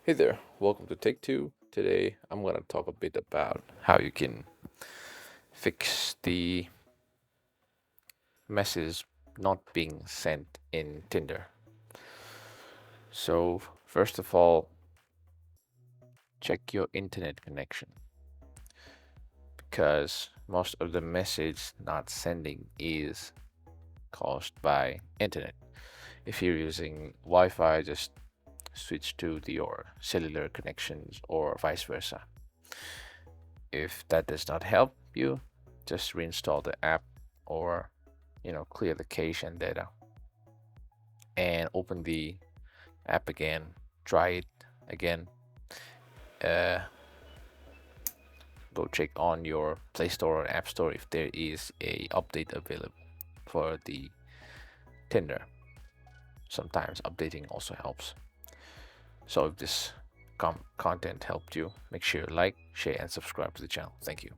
Hey there, welcome to Take Two. Today I'm going to talk a bit about how you can fix the message not being sent in Tinder. So, first of all, check your internet connection because most of the message not sending is caused by internet. If you're using Wi-Fi, just switch to your cellular connections or vice versa. If that does not help you, just reinstall the app or clear the cache and data and open the app again, try it again. uh, Go check on your Play Store or App Store if there is a update available for the Tinder. Sometimes updating also helps. So if this content helped you, make sure you like, share and subscribe to the channel. Thank you.